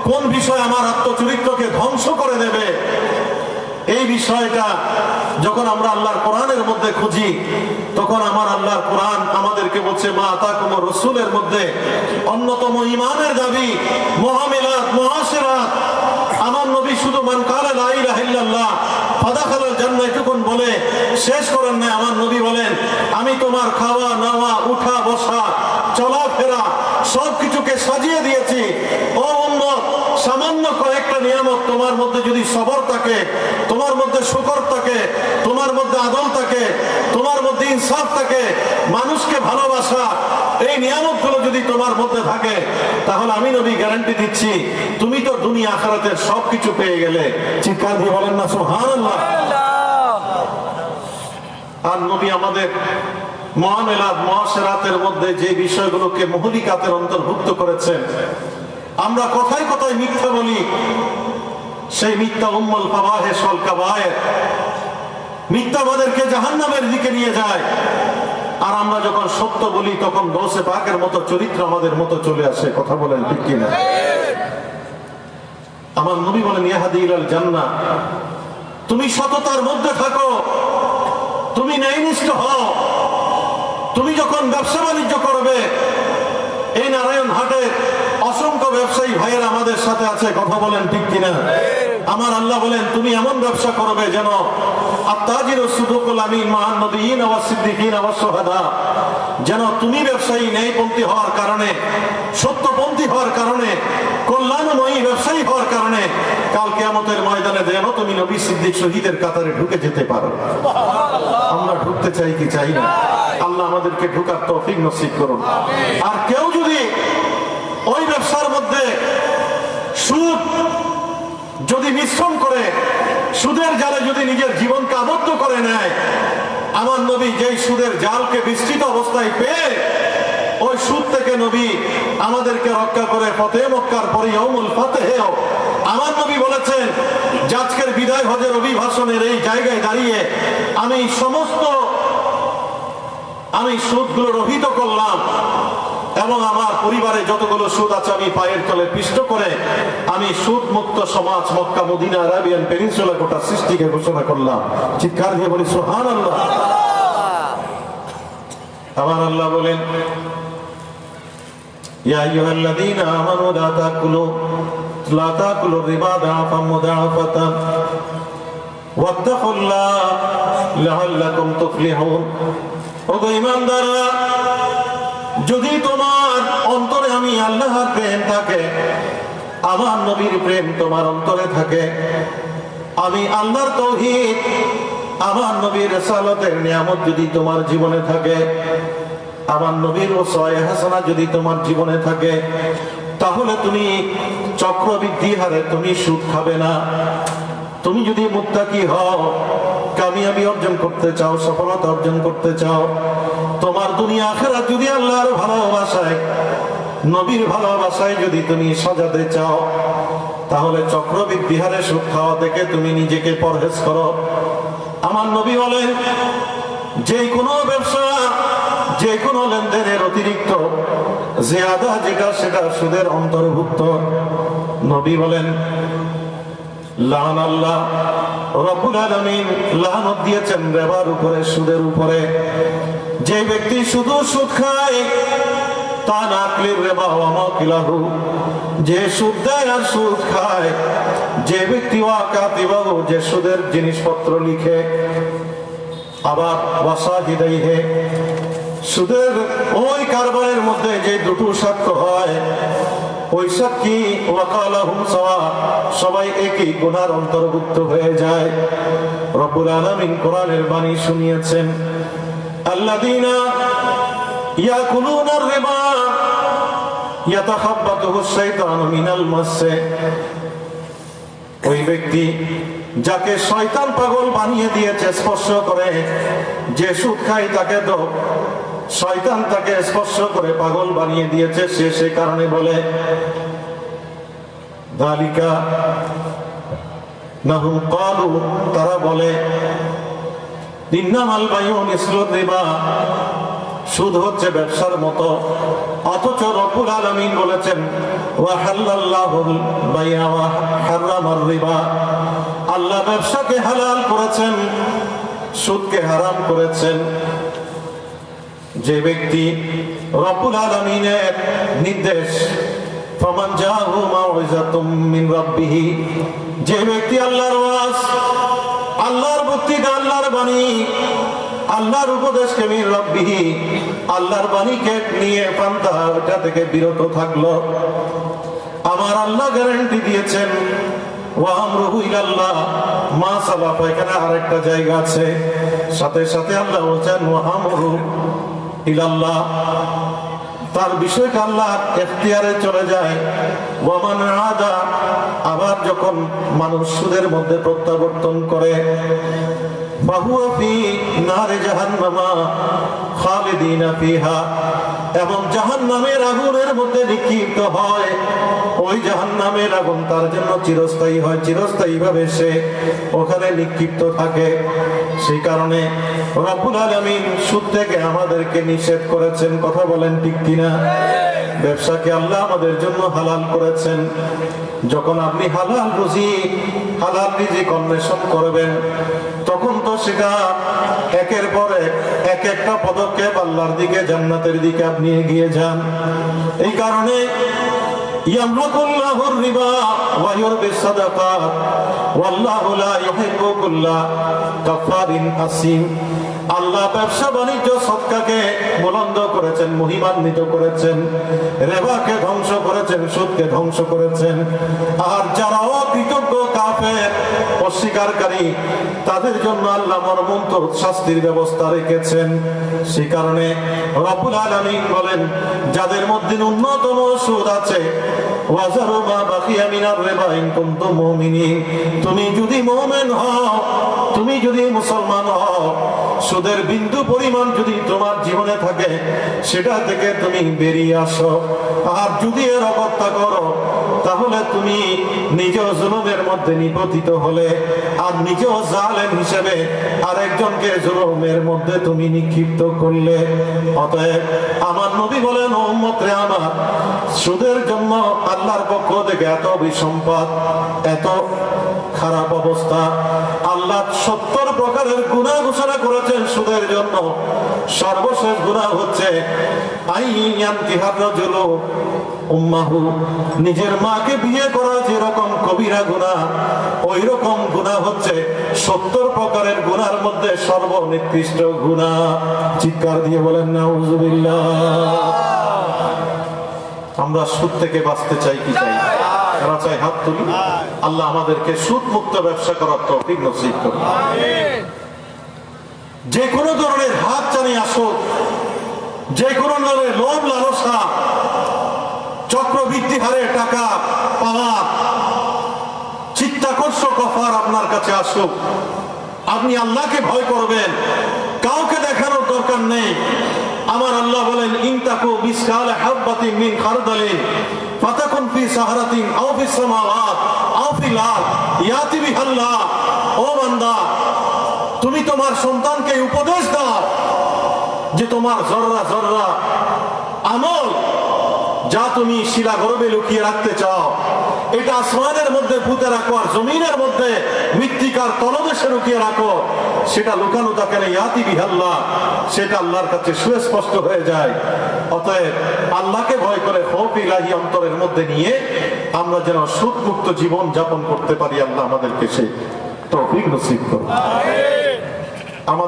কোন বিষয় আমার আত্মচরিত্রকে ধ্বংস করে দেবে, এই বিষয়টা যখন আমরা আল্লাহর কোরআনের মধ্যে খুঁজি, তখন আমার আল্লাহর কোরআন আমাদেরকে বলছে মা আতাকুম রাসূলের মধ্যে অন্যতম ঈমানের দাবি মুআমিলাত মুআশিরাত। আমার নবী শুধু মান কালা লা ইলাহা ইল্লাল্লাহ ফাদাখালাল জান্নাহ এটুকুন বলে শেষ করেন না। আমার নবী বলেন আমি তোমার খাওয়া নাওয়া উঠা বসা চলাফেরা সবকিছুকে সাজিয়ে দিয়েছি। ও উম্মত, সামান্য কয়েকটা নিয়ামত তোমার মধ্যে যদি সবর থাকে, তোমার মধ্যে শুকর থাকে, তোমার মধ্যে আদল থাকে, তোমার মধ্যে ইনসাফ থাকে, মানুষকে ভালোবাসা, এই নিয়ামতগুলো যদি তোমার মধ্যে থাকে, তাহলে আমি নবী গ্যারান্টি দিচ্ছি তুমি তো দুনিয়া আখিরাতের সবকিছু পেয়ে গেলে। চিৎকার দিয়ে বলেন না সুবহানাল্লাহ। আর নবী আমাদের মুআমিলাত মুআশিরাতের মধ্যে যে বিষয়গুলোকে মুহলিকাতের অন্তর্ভুক্ত করেছেন, আমরা কথায় কথায় মিথ্যা বলি, সেই মিথ্যা উম্মুল ফাওয়াহিশ ওয়াল কাবায়ের, মিথ্যা আমাদেরকে জাহান্নামের দিকে নিয়ে যায়। আর আমরা যখন সত্য বলি তখন গৌসে পাকের মতো চরিত্র আমাদের মতো চলে আসে। কথা বলেন ঠিক কিনা? আমার নবী বলেন ইয়াহদি ইলাল জান্নাহ, তুমি সততার মধ্যে থাকো, তুমি ন্যায়নিষ্ঠ হও। তুমি যখন ব্যবসা বাণিজ্য করবে, এই নারায়ণ হাটে অসংখ্য ব্যবসায়ী ভাইয়েরা আমাদের সাথে আছে। কথা বলেন ঠিক কিনা? আমার আল্লাহ বলেন তুমি এমন ব্যবসা করবে যেন আত্তাজিরু সুদুকুল আমিন মা'আন নবিয়্যিন ওয়াস সিদ্দিকিন ওয়াস শুহাদা, যেন তুমি ব্যবসায়ী ন্যায়পন্থী হওয়ার কারণে, সত্যপন্থী হওয়ার কারণে, কল্যাণময়ী ব্যবসায়ী হওয়ার কারণে কাল কিয়ামতের ময়দানে যেন তুমি নবী সিদ্দিক শহীদের কাতারে ঢুকে যেতে পারো। আমরা ঢুকতে চাই কি চাই না? আল্লাহ আমাদেরকে ঢোকার তৌফিক নসিব করুন। আর কেউ যদি ওই ব্যবসার মধ্যে সুদ যদি মিশ্রণ করে, সুদের জালে যদি নিজের জীবনকে আবদ্ধ করে নেয়, আমার নবী যেই সুদের জালকে বিস্তৃত অবস্থায় পেয়ে ওই সুদ থেকে নবী আমাদেরকে রক্ষা করে ফতেহ মক্কার পরে ইয়াউমুল ফাতহেও আমার নবী বলেছেন যে আজকের বিদায় হজের অভিভাষণের এই জায়গায় দাঁড়িয়ে আমি সুদগুলো রহিত করলাম এবং আমার পরিবারে যতগুলো সুদ আছে আমি পায়ের তলে পিষ্ট করে আমি সুদ মুক্ত সমাজ মক্কা মদিনা আরাবিয়ান পেনিনসুলা গোটা সৃষ্টিকে ঘোষণা করলাম। চিৎকার দিয়ে বলি সুবহানাল্লাহ। আমার আল্লাহ বলেন ইয়া আইয়ুহাল্লাযীনা আমানু লা তাকুলু রিবা দাআফাম মুদাআফাতান ওয়াত্তাকুল্লাহ লাআল্লাকুম তুফলিহুন। ওগো ঈমানদাররা, যদি তোমার অন্তরে আমি আল্লাহর প্রেম থাকে, আমার নবীর প্রেম তোমার অন্তরে থাকে, আমি আল্লাহর তাওহীদ, আমার নবীর রিসালাতের নিয়ামত যদি তোমার জীবনে থাকে, আমার নবীর ওসওয়ায়ে হাসানা যদি তোমার জীবনে থাকে, তাহলে তুমি চক্রবৃদ্ধি হারে তুমি সুদ খাবে না। তুমি যদি মুত্তাকি হও, কামিয়াবি অর্জন করতে চাও, সফলতা অর্জন করতে চাও, তোমার দুনিয়া আখিরাত যদি আল্লাহর ভালোবাসায়, নবীর ভালোবাসায় যদি তুমি সাজাতে চাও, তাহলে চক্রবৃদ্ধি হারে সুদ খাওয়া থেকে তুমি নিজেকে পরহেজ করো। আমার নবী বলেন যে কোনো ব্যবসা, যে কোনো লেনদেনের অতিরিক্ত জিয়াদা যেটা সেটা সুদের অন্তর্ভুক্ত। নবী বলেন লাআনাল্লাহ, রব্বুল আলামিন লানত দিয়েছেন রিবার উপরে, সুদের উপরে। যে ব্যক্তি শুধু সুদ খায় তা নাকলির রিবা ওয়া মাকিলাহু, যে সুদ দেয় আর সুদ খায়, যে ব্যক্তি ওয়া কাতিবাহু, যে সুদের জিনিসপত্র লিখে, আবার ওয়াসাহিদাইহি, সুদের ওই কারবারের মধ্যে যে দুটো সাক্ষ্য হয়, ওই সাক্ষী ওয়াকালাহুম সাওয়া, সবাই একই গুনার অন্তর্ভুক্ত হয়ে যায়। রব্বুল আলামিন কোরআনের বাণী শুনিয়েছেন আল্লাযীনা ইয়াকুলুনার রিবা ইয়াতাখাব্বাতুহুশ শাইতানু মিনাল মাস, ওই ব্যক্তি যাকে শয়তান পাগল বানিয়ে দিয়েছে, স্পর্শ করে যে সুদ খায় তাকে তো শয়তান তাকে স্পর্শ করে পাগল বানিয়ে দিয়েছে, সে কারণে বলে যালিকা নাহুম ক্বালু, তারা বলে ইন্নামাল বাইউ মিসলুর রিবা, সুদ হচ্ছে ব্যবসার মতো। অথচ রব্বুল আলামিন বলেছেন ওয়া হালাল্লাহুল বাইআ ওয়া হারামার রিবা, আল্লাহ ব্যবসাকে হালাল করেছেন, সুদকে হারাম করেছেন। যে ব্যক্তি রব্বুল আলামিনের নির্দেশ ফামান জাআহু মাউইযাতুম মিন রাব্বিহি, যে ব্যক্তি আল্লাহর ওয়াজ, আল্লাহর বক্তৃতা, আল্লাহর বাণী, আল্লাহর উপদেশকে মিন রাব্বিহি, আল্লাহর বাণীকে নিয়ে পান্তা ওটা থেকে বিরত থাকলো, আমার আল্লাহ গ্যারান্টি দিয়েছেন ওয়া আমরুহু ইলাল্লাহ মা সালাফা। এখানে আরেকটা জায়গা আছে, সাথে সাথে আল্লাহ বলছেন ওয়া আমরুহু ইলাল্লাহ, তার বিষয়টা আল্লাহর এখতিয়ারে চলে যায়। ওয়া মান আদা, আবার যখন মানুষ সুদের মধ্যে প্রত্যাবর্তন করে, ফাহুয়া ফি নারে জাহান্নামা খালিদিনা ফিহা, এবং জাহান্নামের আগুনের মধ্যে নিক্ষিপ্ত হয়। ওই জাহান্নামের আগুন তার জন্য চিরস্থায়ী হয়, চিরস্থায়ী ভাবে সে ওখানে নিক্ষিপ্ত থাকে। সেই কারণে রব্বুল আলামিন সুদ থেকে আমাদেরকে নিষেধ করেছেন। কথা বলেন ঠিক কিনা? ব্যবসাকে আল্লাহ আমাদের জন্য হালাল করেছেন। যখন আপনি হালাল রুজি, হালাল রিজিক অন্বেষণ করবেন, তখন তো সেটা একের পর এক একটা পদক্ষেপ আল্লাহর দিকে, জান্নাতের দিকে আপনি এগিয়ে যান। এই কারণে ইয়ামহাকুল্লাহুর রিবা ওয়া ইউরবিস সাদাকাত ওয়াল্লাহু লা ইউহিব্বু কুল্লা কাফারিন আসিম। আল্লাহ ব্যবসা বাণিজ্য সদকাকে বুলন্দ করেছেন, মহিমান্বিত করেছেন, রিবাকে ধ্বংস করেছেন, সুদকে ধ্বংস করেছেন। আর যারা অকৃতজ্ঞ কাফের, অস্বীকারী, তাদের জন্য আল্লাহ মর্মন্তুদ শাস্তির ব্যবস্থা রেখেছেন। সেই কারণে রব্বুল আলামিন বলেন, যাদের মধ্যে ন্যূনতম সুদ আছে, ওয়াজারু মা বাকিয়া মিনার রিবা ইন কুনতুম মুমিনিন, তুমি যদি মুমিন হও, তুমি যদি মুসলমান হও, সুদের বিন্দু পরিমাণ যদি তোমার জীবনে থাকে, সেটা থেকে তুমি বেরিয়ে আসো। আর যদি এর অবস্থা করো, তাহলে তুমি নিজেও জুলুমের মধ্যে নিপতিত হলে, আর নিজেও জালেম হিসেবে আরেকজনকে জুলুমের মধ্যে তুমি নিক্ষিপ্ত করলে। অতএব আমার নবী বলেন, ও উম্মত রে আমার, সুদের জন্য আল্লাহর পক্ষ থেকে এত বিসম্পাদ, এত খারাপ অবস্থা। আল্লাহ 70 প্রকারের গুনাহ ঘোষণা করেছেন সুদের জন্য। সর্বশেষ গুনাহ হচ্ছে আইয়ানতিহার রাজুলু উম্মাহু, নিজের মাকে বিয়ে করা যেরকম কবিরা গুনাহ, ওই রকম গুনাহ হচ্ছে 70 প্রকারের গুনার মধ্যে সর্বনিকৃষ্ট গুনাহ। চিৎকার দিয়ে বলেন নাউজুবিল্লাহ। আমরা সুদ থেকে বাঁচতে চাই কি চাই? যারা চাই হাত তুলি। আল্লাহ আমাদেরকে সুদ মুক্ত ব্যবসা করার তৌফিক নসিব করুন। যে কোনো ধরনের হাত চানি আসুক, যে কোনো ধরনের লোভ লালসা, চক্রবৃদ্ধি হারে টাকা পাওয়া, চিত্তাকর্ষক অফার আপনার কাছে আসুক, আপনি আল্লাহকে ভয় করবেন, কাউকে দেখানোর দরকার নেই। আমার আল্লাহ বলেন, ইনতাকু বিসকালা হাববাতিন মিন খারদালিন ফাতাকুন ফি সাহরাতিন আও ফিস সামাওয়াত আও ফিল আরদ ইয়াতি বিহাল্লাহ। ও বান্দা, তুমি তোমার সন্তানকে উপদেশ দাও যে তোমার জররা জররা আমল যা তুমি শিলা গর্ভে লুকিয়ে রাখতে চাও, এটা আসমানের মধ্যে পুঁতে রাখো, আর জমিনের মধ্যে মৃত্তিকার তলদেশে লুকিয়ে রাখো। সেটা লুকানো থাকে না, ইয়াতি বিহাল্লাহ, সেটা আল্লাহর কাছে সুস্পষ্ট হয়ে যায়। অতএব আল্লাহকে ভয় করে খৌফ ইলাহি অন্তরের মধ্যে নিয়ে আমরা যেন সুদ মুক্ত জীবন যাপন করতে পারি। আল্লাহ আমাদেরকে সেই তৌফিক নসিব করুন।